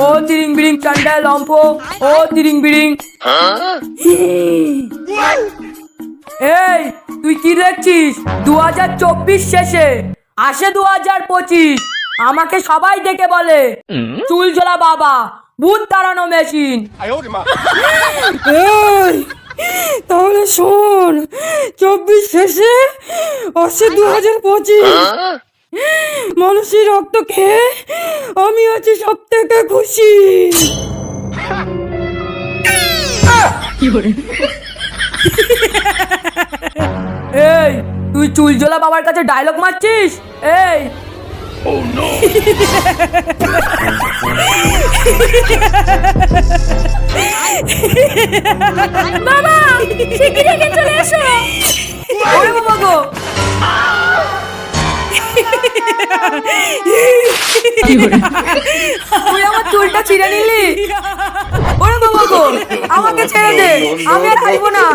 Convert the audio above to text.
ও তিরিং বিরিং চান্ডা লম্ফ, ও তিরিং বিরিং। এই তুই কি দেখছিস? 2024 শেষে আসে 2025। আমাকে সবাই দেখে বলে চুল ঝোলা বাবা, ভূত তাড়ানো মেশিন। এই তাহলে শোন, 24 শেষে আসে 2025। মানুষের রক্ত খেয়ে আমি আছি সব থেকে খুশি। এই তুই চুল ঝোলা বাবার কাছে ডায়লগ মারছিস? এই বাবা শিগগিরই এখানে চলে এসো। ওরে বাবা গো, তুই আমার চুলটা ছিঁড়ে নিলি? ওরে বাবা গো, আমাকে ছেড়ে দে, আমি আর খাইবো না।